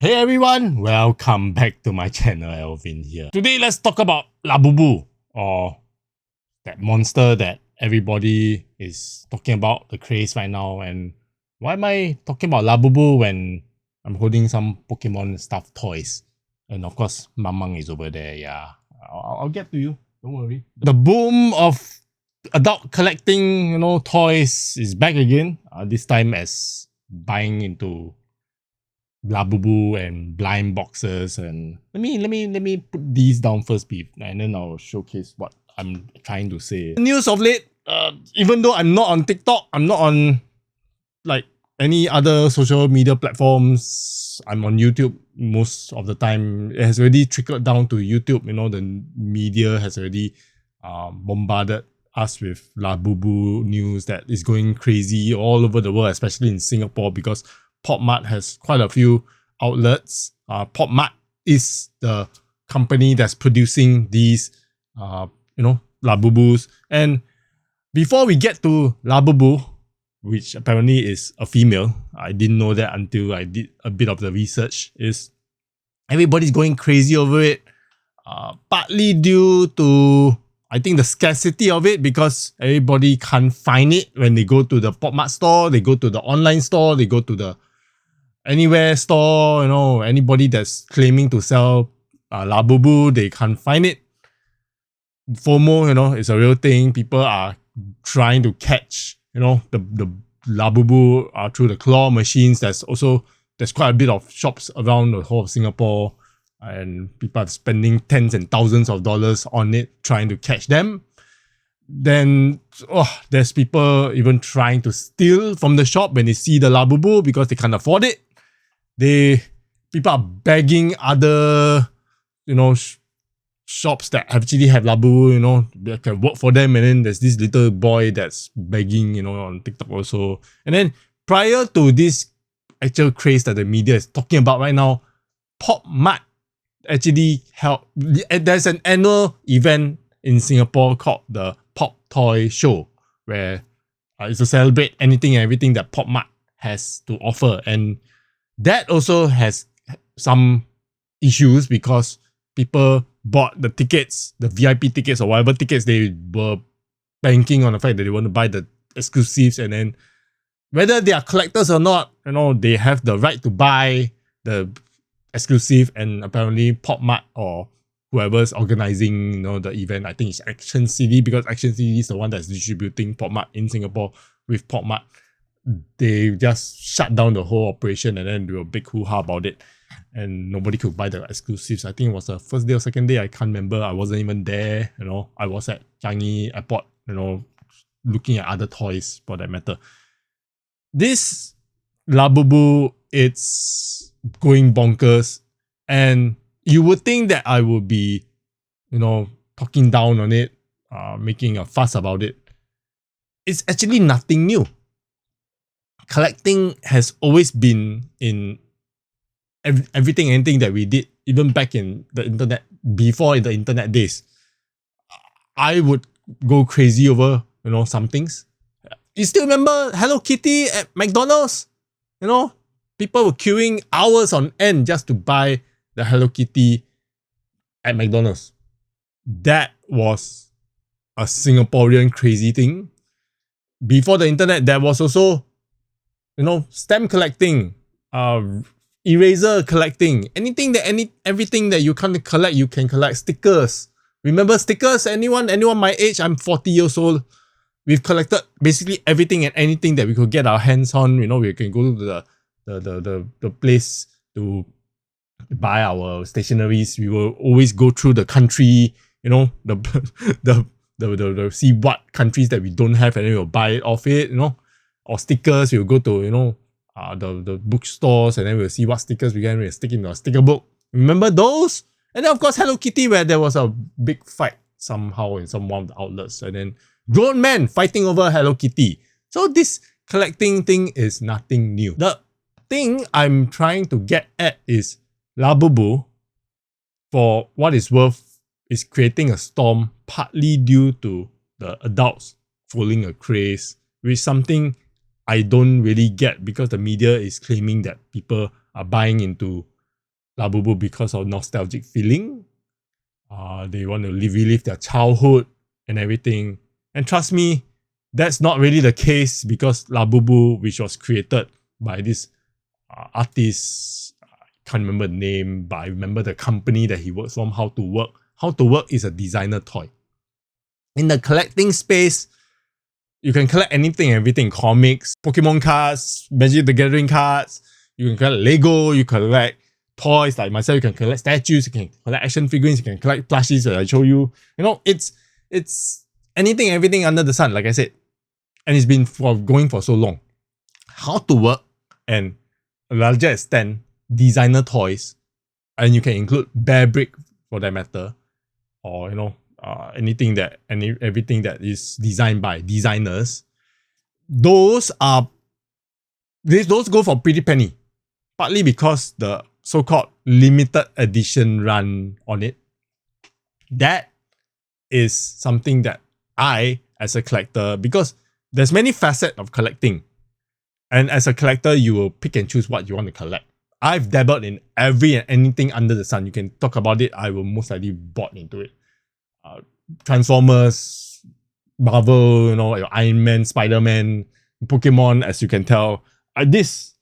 Hey everyone, welcome back to my channel. Alvin here. Today let's talk about Labubu, or that monster that everybody is talking about, the craze right now. And why am I talking about Labubu when I'm holding some Pokemon stuffed toys? And of course, MunkMunk is over there. Yeah, I'll get to you. Don't worry. The boom of adult collecting, toys is back again. This time as buying into Labubu and blind boxes. And let me put these down first, and then I'll showcase what I'm trying to say. News of late, even though I'm not on TikTok, I'm not on like any other social media platforms. I'm on YouTube most of the time. It has already trickled down to YouTube. The media has already bombarded us with Labubu news that is going crazy all over the world, especially in Singapore, because Popmart has quite a few outlets. Popmart is the company that's producing these, Labubus. And before we get to Labubu, which apparently is a female, I didn't know that until I did a bit of the research, is everybody's going crazy over it. Partly due to, I think, the scarcity of it, because everybody can't find it when they go to the Popmart store, they go to the online store, they go to the anywhere store, anybody that's claiming to sell Labubu, they can't find it. FOMO, is a real thing. People are trying to catch, the Labubu through the claw machines. There's quite a bit of shops around the whole of Singapore, and people are spending tens and thousands of dollars on it, trying to catch them. Then there's people even trying to steal from the shop when they see the Labubu because they can't afford it. People are begging other, shops that actually have Labubu, they can work for them. And then there's this little boy that's begging, on TikTok also. And then prior to this actual craze that the media is talking about right now, Popmart actually held, there's an annual event in Singapore called the Pop Toy Show, where it's to celebrate anything and everything that Popmart has to offer. And that also has some issues because people bought the tickets, the VIP tickets or whatever tickets, they were banking on the fact that they want to buy the exclusives, and then whether they are collectors or not, they have the right to buy the exclusive. And apparently Popmart or whoever's organizing, the event, I think it's Action City, because Action City is the one that's distributing Popmart in Singapore. With Popmart, they just shut down the whole operation, and then there were a big hoo-ha about it, and nobody could buy the exclusives. I think it was the first day or second day, I can't remember. I wasn't even there. I was at Changi Airport, looking at other toys for that matter. This Labubu, it's going bonkers, and you would think that I would be, talking down on it, making a fuss about it. It's actually nothing new. Collecting has always been in everything, anything that we did, even back in the internet, before the internet days. I would go crazy over, some things. You still remember Hello Kitty at McDonald's? People were queuing hours on end just to buy the Hello Kitty at McDonald's. That was a Singaporean crazy thing. Before the internet, there was also, stamp collecting, eraser collecting, everything that you can't collect, you can collect. Stickers. Remember stickers? Anyone my age? I'm 40 years old. We've collected basically everything and anything that we could get our hands on. We can go to the place to buy our stationaries. We will always go through the country, the see what countries that we don't have, and then we'll buy it off it, or stickers. We'll go to, the bookstores, and then we'll see what stickers we can stick in our sticker book. Remember those? And then of course Hello Kitty, where there was a big fight somehow in one of the outlets, and then grown men fighting over Hello Kitty. So this collecting thing is nothing new. The thing I'm trying to get at is Labubu, for what it's worth, is creating a storm partly due to the adults following a craze, which is something I don't really get, because the media is claiming that people are buying into Labubu because of nostalgic feeling. They want to relive their childhood and everything. And trust me, that's not really the case because Labubu, which was created by this artist, I can't remember the name, but I remember the company that he works from, How to Work. How to Work is a designer toy. In the collecting space, you can collect anything, everything, comics, Pokemon cards, Magic the Gathering cards, you can collect Lego, you collect toys like myself, you can collect statues, you can collect action figurines, you can collect plushies that I show you. You know, it's anything, everything under the sun, like I said. And it's been going for so long. How to Work and a larger extent, designer toys, and you can include bear brick for that matter, or everything that is designed by designers. Those go for pretty penny, partly because the so-called limited edition run on it. That is something that I, as a collector, because there's many facets of collecting, and as a collector, you will pick and choose what you want to collect. I've dabbled in every and anything under the sun. You can talk about it. I will most likely bought into it. Transformers, Marvel, your Iron Man, Spider-Man, Pokemon, as you can tell. This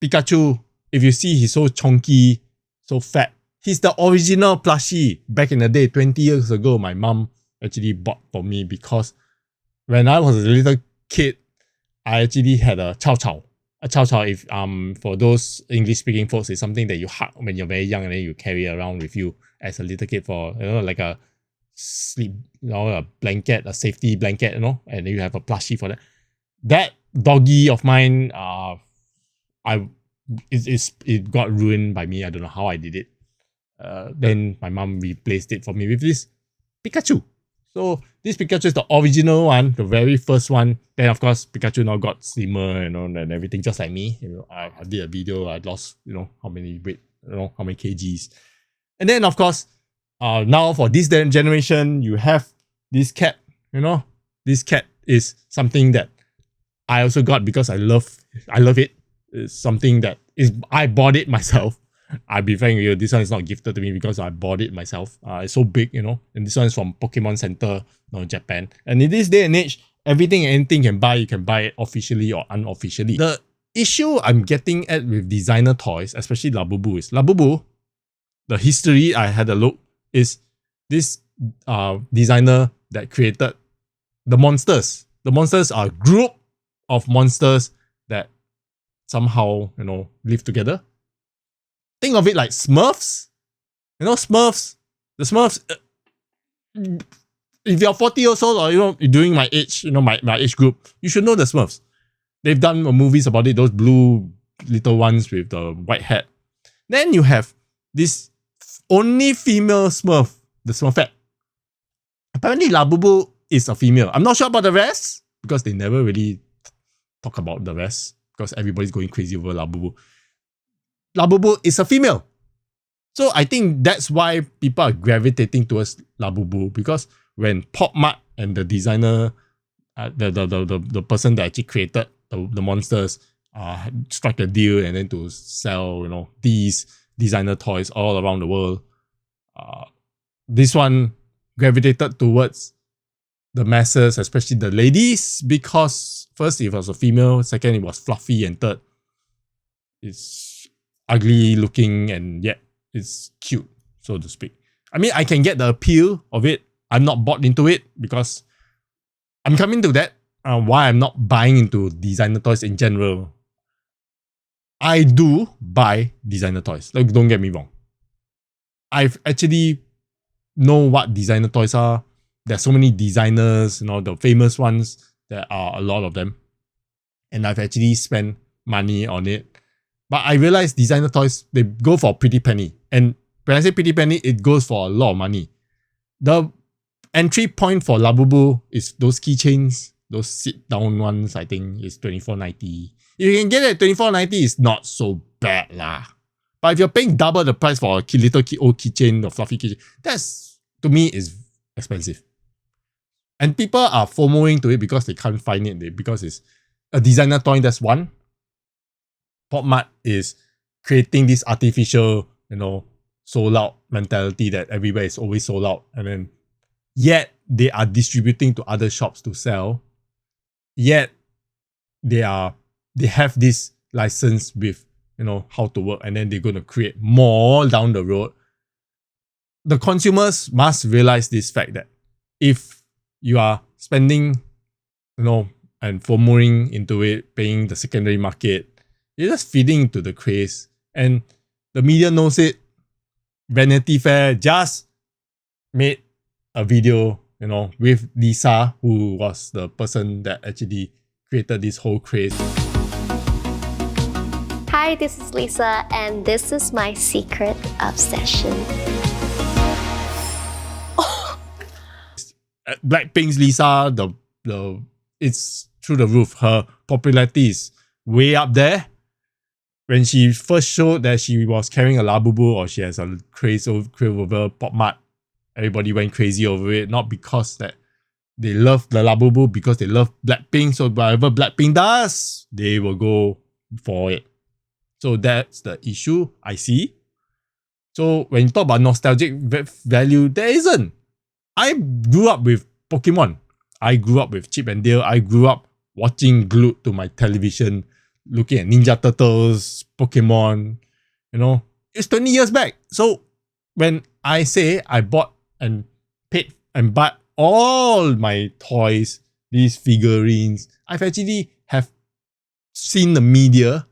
Pikachu, if you see, he's so chunky, so fat. He's the original plushie. Back in the day, 20 years ago, my mom actually bought for me because when I was a little kid, I actually had a chow chow. A chow chow, if for those English-speaking folks, is something that you hug when you're very young and then you carry around with you as a little kid for, like a sleep, a blanket, a safety blanket, and then you have a plushie for that. That doggy of mine, it got ruined by me. I don't know how I did it. Then my mom replaced it for me with this Pikachu. So this Pikachu is the original one, the very first one. Then of course Pikachu now got slimmer, and everything, just like me. I did a video. I lost, how many weight, how many kgs. And then of course, now for this generation, you have this cat. This cat is something that I also got because I love it. It's something that I bought it myself. I'll be frank with you, this one is not gifted to me because I bought it myself. It's so big, and this one is from Pokemon Center, Japan. And in this day and age, everything and anything you can buy it officially or unofficially. The issue I'm getting at with designer toys, especially Labubu, is Labubu, the history I had a look, is this designer that created the monsters. The monsters are a group of monsters that somehow, live together. Think of it like Smurfs. Smurfs. The Smurfs. If you're 40 years old or you're doing my age, my age group, you should know the Smurfs. They've done movies about it. Those blue little ones with the white hat. Then you have this only female Smurf, the Smurfette. Apparently, Labubu is a female. I'm not sure about the rest because they never really talk about the rest because everybody's going crazy over Labubu. Labubu is a female. So I think that's why people are gravitating towards Labubu, because when Popmart and the designer, the person that actually created the monsters, struck a deal and then to sell, these designer toys all around the world, this one gravitated towards the masses, especially the ladies, because first, it was a female, second, it was fluffy, and third, it's ugly looking and yet it's cute, so to speak. I mean, I can get the appeal of it. I'm not bought into it because I'm coming to that. Why I'm not buying into designer toys in general. I do buy designer toys. Like, don't get me wrong. I've actually know what designer toys are. There's so many designers, the famous ones. There are a lot of them. And I've actually spent money on it. But I realized designer toys, they go for a pretty penny. And when I say pretty penny, it goes for a lot of money. The entry point for Labubu is those keychains, those sit-down ones, I think is $24.90. If you can get it at $24.90, it's not so bad lah. But if you're paying double the price for a old keychain or fluffy keychain, that's, to me, is expensive. And people are FOMOing to it because they can't find it, because it's a designer toy, that's one. Popmart is creating this artificial, sold out mentality that everywhere is always sold out. And then yet they are distributing to other shops to sell. Yet they have this license with, how to work, and then they're going to create more down the road. The consumers must realize this fact that if you are spending, and FOMOing into it, paying the secondary market, you're just feeding into the craze. And the media knows it. Vanity Fair just made a video, with Lisa, who was the person that actually created this whole craze. Hi, this is Lisa, and this is my secret obsession. Blackpink's Lisa, it's through the roof. Her popularity is way up there. When she first showed that she was carrying a Labubu, or she has a craze over Popmart, everybody went crazy over it. Not because that they love the Labubu, because they love Blackpink. So whatever Blackpink does, they will go for it. So that's the issue I see. So when you talk about nostalgic value, there isn't. I grew up with Pokemon. I grew up with Chip and Dale. I grew up watching glued to my television, looking at Ninja Turtles, Pokemon. It's 20 years back. So when I say I bought and paid and bought all my toys, these figurines, I've actually have seen the media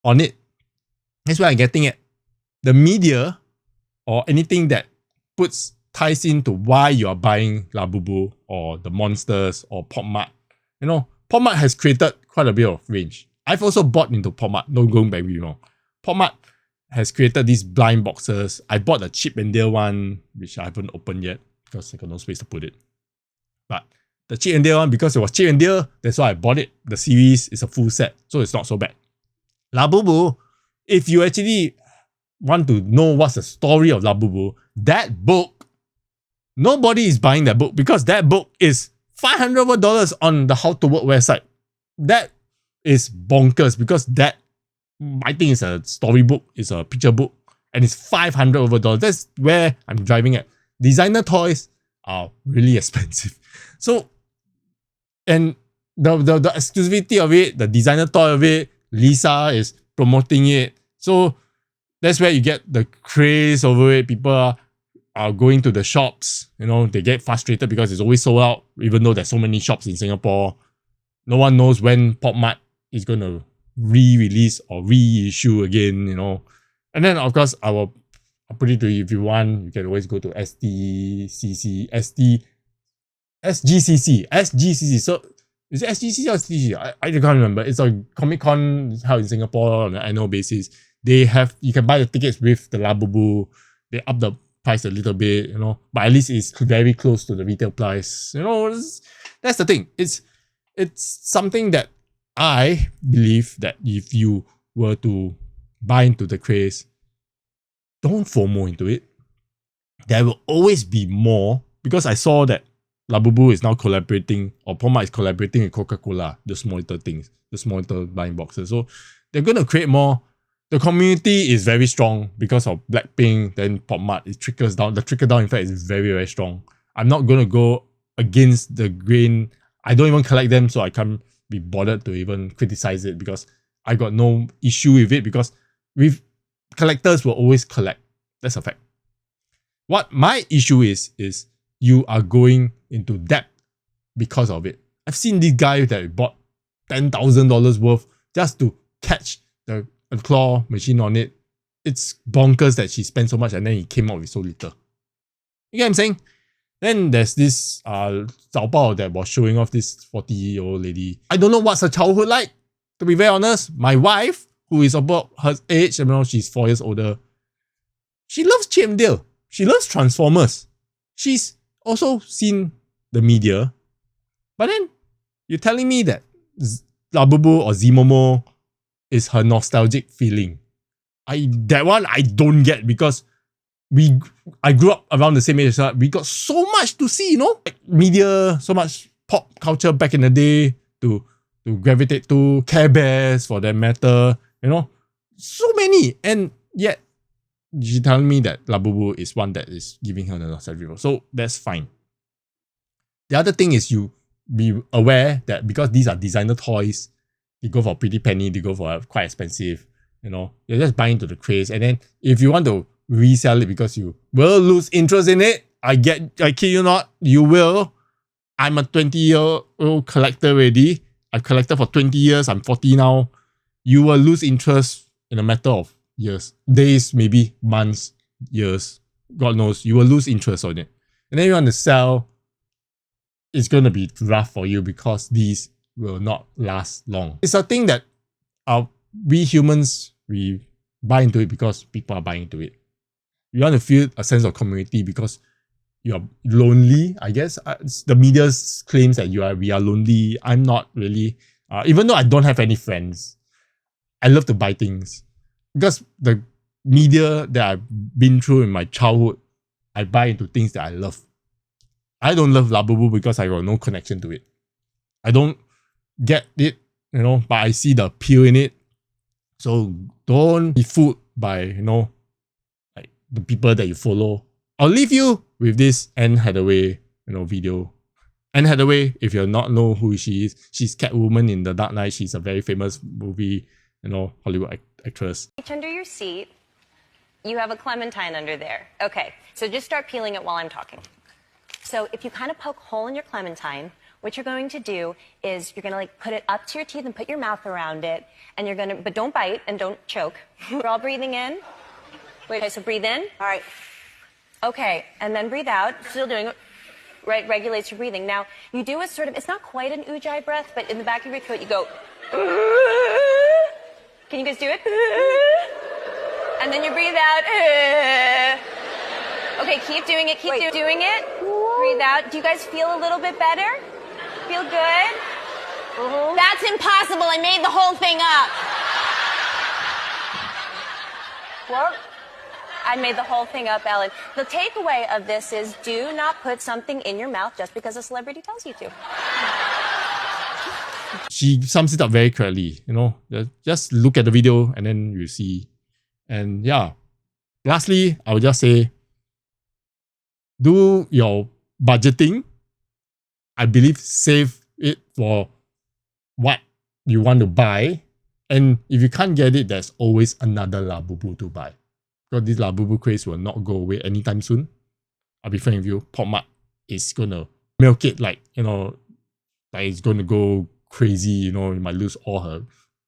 on it. That's why I'm getting it. The media or anything that ties into why you are buying Labubu or the monsters or Popmart. Popmart has created quite a bit of range. I've also bought into Popmart. No going back, Popmart has created these blind boxes. I bought the Chip and Dale one, which I haven't opened yet because I got no space to put it. But the Chip and Dale one, because it was Chip and Dale, that's why I bought it. The series is a full set, so it's not so bad. Labubu, if you actually want to know what's the story of Labubu, that book, nobody is buying that book because that book is $500 on the How to Work website. That is bonkers because that, I think, is a storybook, it's a picture book, and it's $500. That's where I'm driving at. Designer toys are really expensive. So, and the exclusivity of it, the designer toy of it, Lisa is promoting it. So that's where you get the craze over it. People are going to the shops. They get frustrated because it's always sold out, even though there's so many shops in Singapore. No one knows when Popmart is going to re-release or reissue again, And then, of course, I'll put it to you if you want. You can always go to SGCC. So, is it SGCC or STC? I can't remember. It's a Comic-Con held in Singapore on an annual basis. You can buy the tickets with the Labubu. They up the price a little bit, but at least it's very close to the retail price. That's the thing. It's something that I believe that if you were to buy into the craze, don't FOMO into it. There will always be more, because I saw that Labubu is now collaborating, or Popmart is collaborating with Coca-Cola, the small little things, the small little blind boxes. So they're going to create more. The community is very strong because of Blackpink, then Popmart, it trickles down. The trickle down effect is very, very strong. I'm not going to go against the grain. I don't even collect them, so I can't be bothered to even criticize it because I got no issue with it, because collectors will always collect. That's a fact. What my issue is you are going into debt because of it. I've seen this guy that bought $10,000 worth just to catch the claw machine on it. It's bonkers that she spent so much and then he came out with so little. You get what I'm saying? Then there's this Zhao Bao that was showing off this 40-year-old lady. I don't know what's her childhood like, to be very honest. My wife, who is about her age, she's 4 years older, she loves Chip and Dale. She loves Transformers. She's also seen the media. But then, you're telling me that Labubu or Zimomo is her nostalgic feeling. That one I don't get, because I grew up around the same age. We got so much to see, like media, so much pop culture back in the day to gravitate to. Care Bears, for that matter, so many. And yet she telling me that Labubu is one that is giving her the nostalgia. So that's fine. The other thing is you be aware that because these are designer toys, they go for pretty penny, they go for quite expensive. You know, you're just buying into the craze. And then if you want to resell it because you will lose interest in it, I kid you not, you will. I'm a 20-year-old collector already. I've collected for 20 years. I'm 40 now. You will lose interest in a matter of years. Days, maybe months, years. God knows. You will lose interest on it. And then you want to sell, it's going to be rough for you because these will not last long. It's a thing that we humans, we buy into it because people are buying into it. You want to feel a sense of community because you're lonely, I guess. The media claims that we are lonely. I'm not really. Even though I don't have any friends, I love to buy things. Because the media that I've been through in my childhood, I buy into things that I love. I don't love Labubu because I got no connection to it. I don't get it, but I see the appeal in it. So don't be fooled by, like the people that you follow. I'll leave you with this Anne Hathaway, video. Anne Hathaway, if you not know who she is, she's Catwoman in The Dark Knight. She's a very famous movie, Hollywood actress. Reach under your seat. You have a clementine under there. Okay, so just start peeling it while I'm talking. So if you kind of poke a hole in your clementine, what you're going to do is you're going to put it up to your teeth and put your mouth around it, and you're going to, but don't bite and don't choke. We're all breathing in. Wait, okay, so breathe in. All right. Okay, and then breathe out. Still doing it. Right, regulates your breathing. Now, you do a sort of, it's not quite an ujjayi breath, but in the back of your throat, you go. Can you guys do it? And then you breathe out. Okay, keep doing it. Keep doing it. Breathe out. Do you guys feel a little bit better? Feel good? That's impossible. I made the whole thing up. What? I made the whole thing up, Ellen. The takeaway of this is do not put something in your mouth just because a celebrity tells you to. She sums it up very clearly, just look at the video and then you see. And yeah, lastly, I would just say, do your budgeting. I believe save it for what you want to buy. And if you can't get it, there's always another Labubu to buy. Because this Labubu craze will not go away anytime soon. I'll be frank with you, Popmart is gonna milk it like it's gonna go crazy, it might lose all her,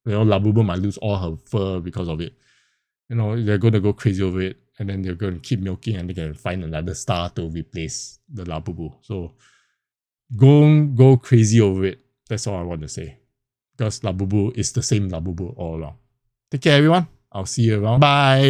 Labubu might lose all her fur because of it. They're gonna go crazy over it, and then they're gonna keep milking and they're gonna find another star to replace the Labubu. So go crazy over it. That's all I want to say. Because Labubu is the same Labubu all along. Take care everyone. I'll see you around. Bye.